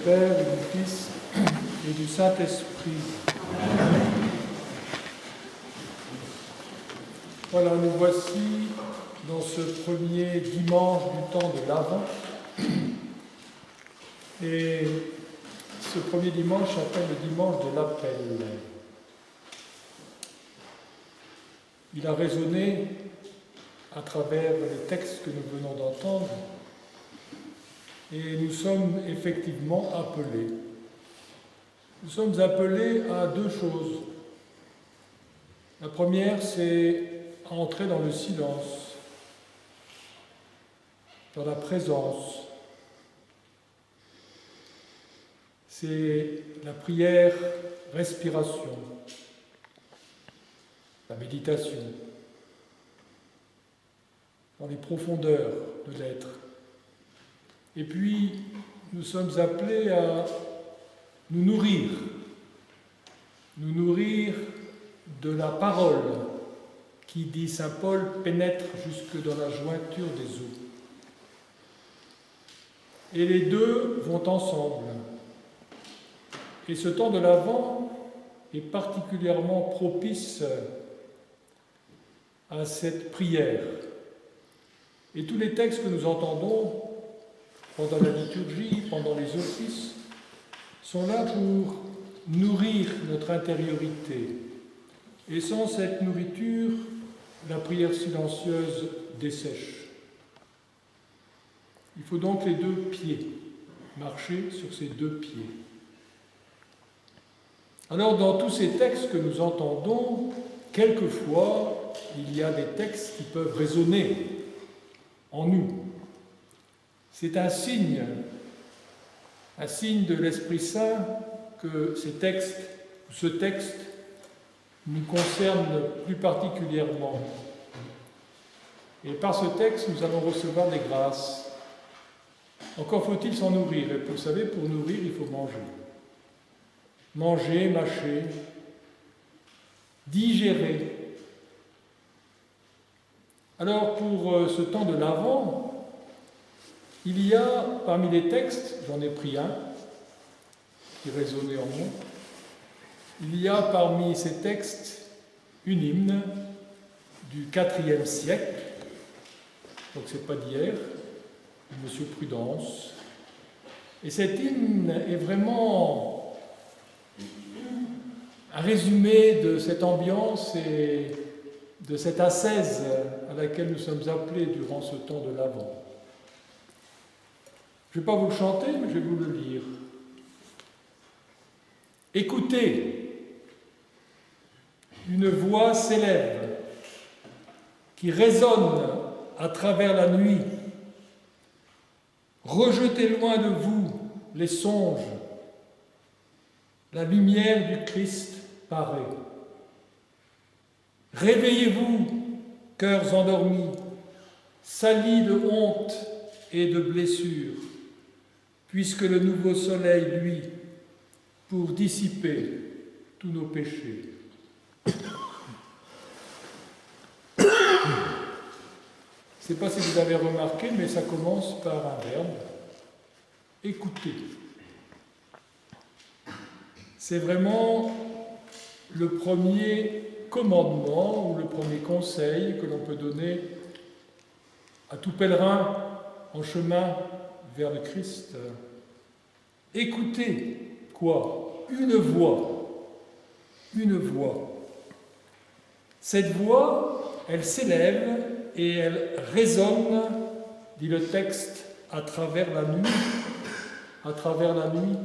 Père, et du Fils, et du Saint-Esprit. Voilà, nous voici dans ce premier dimanche du temps de l'Avent. Et ce premier dimanche s'appelle le dimanche de l'appel. Il a résonné à travers les textes que nous venons d'entendre. Et nous sommes effectivement appelés. Nous sommes appelés à deux choses. La première, c'est à entrer dans le silence, dans la présence. C'est la prière, respiration, la méditation, dans les profondeurs de l'être. Et puis, nous sommes appelés à nous nourrir de la parole qui, dit saint Paul, pénètre jusque dans la jointure des os. Et les deux vont ensemble. Et ce temps de l'Avent est particulièrement propice à cette prière. Et tous les textes que nous entendons pendant la liturgie, pendant les offices, sont là pour nourrir notre intériorité. Et sans cette nourriture, la prière silencieuse dessèche. Il faut donc les deux pieds, marcher sur ces deux pieds. Alors, dans tous ces textes que nous entendons, quelquefois, il y a des textes qui peuvent résonner en nous. C'est un signe de l'Esprit Saint que ce texte nous concerne plus particulièrement. Et par ce texte, nous allons recevoir des grâces. Encore faut-il s'en nourrir. Et vous savez, pour nourrir, il faut manger. Manger, mâcher, digérer. Alors, pour ce temps de l'Avent, il y a parmi les textes, j'en ai pris un qui résonnait en moi, il y a parmi ces textes une hymne du IVe siècle, donc c'est pas d'hier, de Monsieur Prudence. Et cet hymne est vraiment un résumé de cette ambiance et de cette ascèse à laquelle nous sommes appelés durant ce temps de l'Avent. Je ne vais pas vous le chanter, mais je vais vous le lire. Écoutez, une voix s'élève qui résonne à travers la nuit. Rejetez loin de vous les songes. La lumière du Christ paraît. Réveillez-vous, cœurs endormis, salis de honte et de blessures, puisque le nouveau soleil, lui, pour dissiper tous nos péchés. Je ne sais pas si vous avez remarqué, mais ça commence par un verbe, écouter. C'est vraiment le premier commandement ou le premier conseil que l'on peut donner à tout pèlerin en chemin vers le Christ. Écoutez quoi ? Une voix. Une voix. Cette voix, elle s'élève et elle résonne, dit le texte, à travers la nuit, à travers la nuit,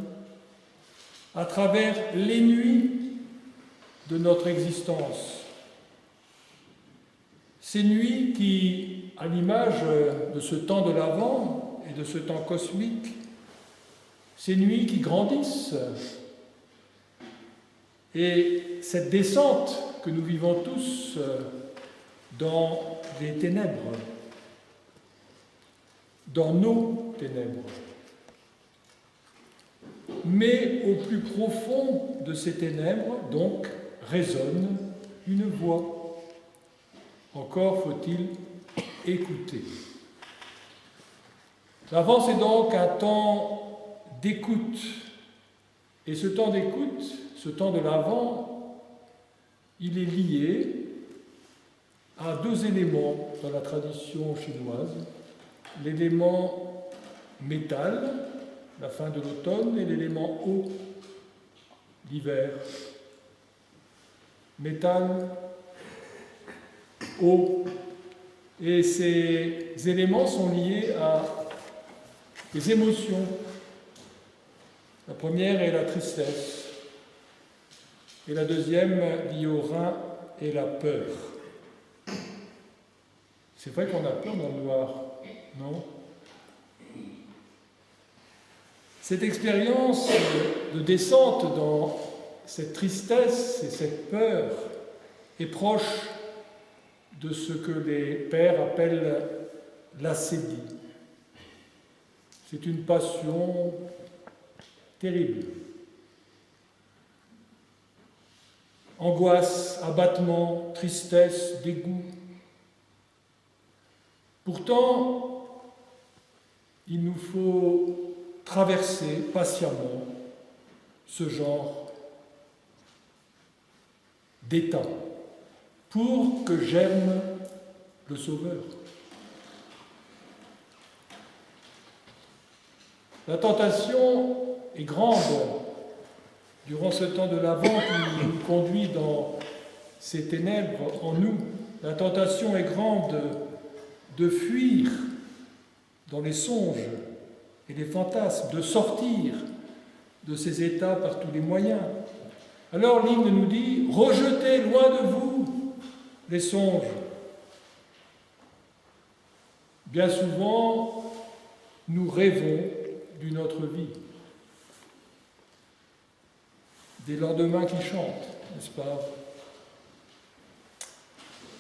à travers les nuits de notre existence. Ces nuits qui, à l'image de ce temps de l'Avent et de ce temps cosmique, ces nuits qui grandissent, et cette descente que nous vivons tous dans les ténèbres, dans nos ténèbres. Mais au plus profond de ces ténèbres, donc, résonne une voix. Encore faut-il écouter. L'Avent, c'est donc un temps d'écoute. Et ce temps d'écoute, ce temps de l'Avent, il est lié à deux éléments dans la tradition chinoise. L'élément métal, la fin de l'automne, et l'élément eau, l'hiver. Métal, eau. Et ces éléments sont liés à des émotions. La première est la tristesse. Et la deuxième, liée au rein, est la peur. C'est vrai qu'on a peur dans le noir, non? Cette expérience de descente dans cette tristesse et cette peur est proche de ce que les pères appellent l'acédie. C'est une passion terrible. Angoisse, abattement, tristesse, dégoût. Pourtant, il nous faut traverser patiemment ce genre d'état pour que germe le Sauveur. La tentation est grande durant ce temps de l'Avent qui nous conduit dans ces ténèbres en nous. La tentation est grande de fuir dans les songes et les fantasmes, de sortir de ces états par tous les moyens. Alors l'hymne nous dit « Rejetez loin de vous les songes ». Bien souvent, nous rêvons d'une autre vie. Des lendemains qui chantent, n'est-ce pas?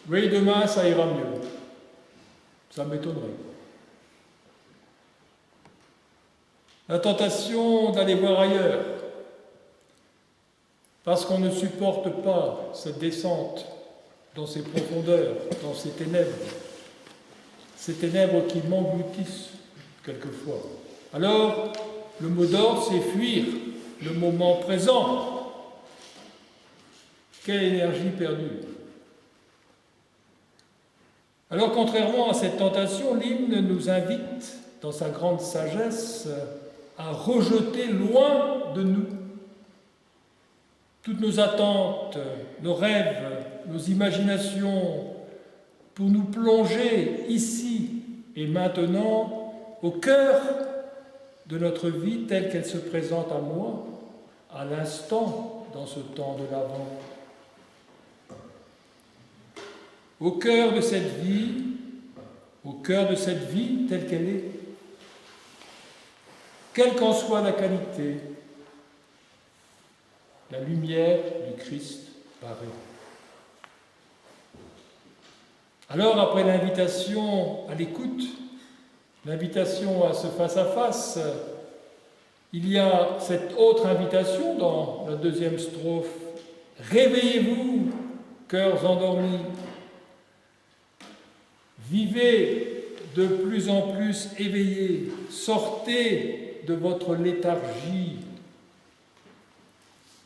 Oui, demain, ça ira mieux. Ça m'étonnerait. La tentation d'aller voir ailleurs, parce qu'on ne supporte pas cette descente dans ces profondeurs, dans ces ténèbres qui m'engloutissent quelquefois. Alors, le mot d'ordre, c'est fuir le moment présent. Quelle énergie perdue! Alors, contrairement à cette tentation, l'hymne nous invite, dans sa grande sagesse, à rejeter loin de nous toutes nos attentes, nos rêves, nos imaginations, pour nous plonger ici et maintenant au cœur de notre vie telle qu'elle se présente à moi, à l'instant, dans ce temps de l'Avent. Au cœur de cette vie telle qu'elle est, quelle qu'en soit la qualité, la lumière du Christ paraît. Alors, après l'invitation à l'écoute, l'invitation à ce face-à-face, il y a cette autre invitation dans la deuxième strophe. Réveillez-vous, cœurs endormis. Vivez de plus en plus éveillés. Sortez de votre léthargie.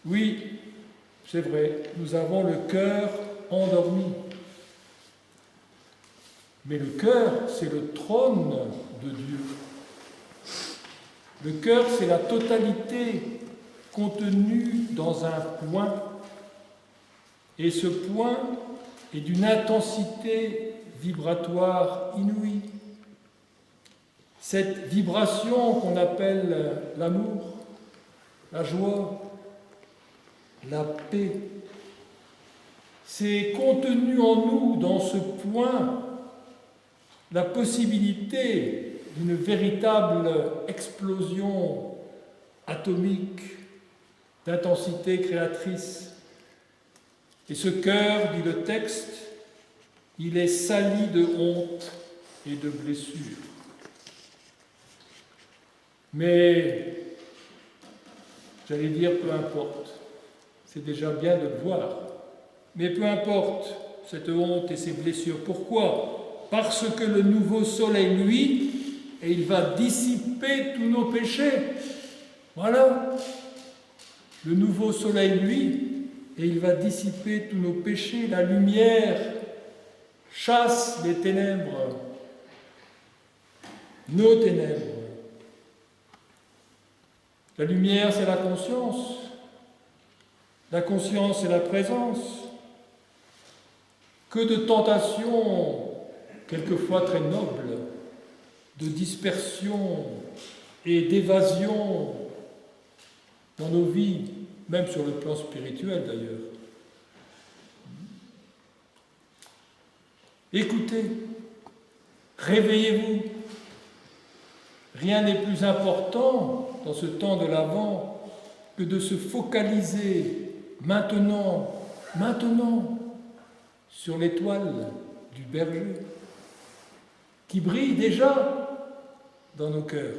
Oui, c'est vrai, nous avons le cœur endormi. Mais le cœur, c'est le trône de Dieu. Le cœur, c'est la totalité contenue dans un point. Et ce point est d'une intensité vibratoire inouïe. Cette vibration qu'on appelle l'amour, la joie, la paix, c'est contenu en nous, dans ce point, la possibilité d'une véritable explosion atomique d'intensité créatrice. Et ce cœur, dit le texte, il est sali de honte et de blessures. Mais, j'allais dire, peu importe, c'est déjà bien de le voir, mais peu importe cette honte et ces blessures. Pourquoi? Parce que le nouveau soleil, lui, et il va dissiper tous nos péchés. Voilà, le nouveau soleil, lui, et il va dissiper tous nos péchés. La lumière chasse les ténèbres, nos ténèbres. La lumière, c'est la conscience. La conscience, c'est la présence. Que de tentations, quelquefois très nobles, de dispersion et d'évasion dans nos vies, même sur le plan spirituel d'ailleurs. Écoutez, réveillez-vous. Rien n'est plus important dans ce temps de l'Avent que de se focaliser maintenant, sur l'étoile du berger qui brille déjà dans nos cœurs.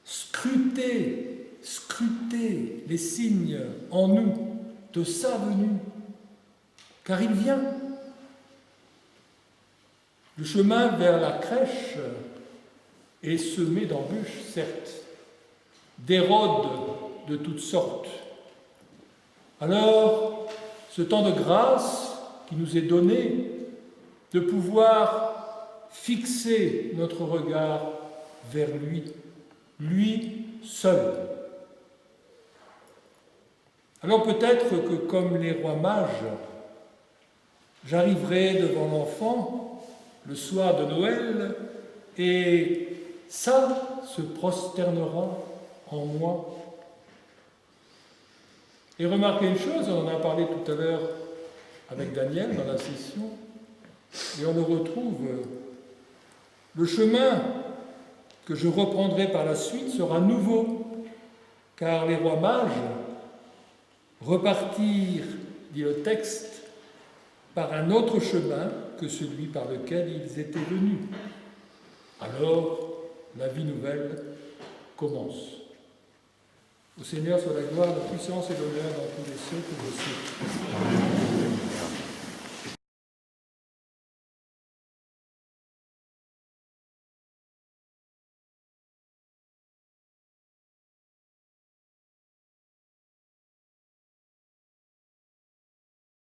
Scrutez les signes en nous de sa venue, car il vient. Le chemin vers la crèche est semé d'embûches, certes, d'érodes de toutes sortes. Alors, ce temps de grâce qui nous est donné, de pouvoir fixer notre regard vers lui seul. Alors peut-être que comme les rois mages, j'arriverai devant l'enfant le soir de Noël et ça se prosternera en moi. Et remarquez une chose, on en a parlé tout à l'heure avec Daniel dans la session, et on le retrouve. Le chemin que je reprendrai par la suite sera nouveau, car les rois mages repartirent, dit le texte, par un autre chemin que celui par lequel ils étaient venus. Alors, la vie nouvelle commence. Au Seigneur soit la gloire, la puissance et l'honneur dans tous les siècles des siècles.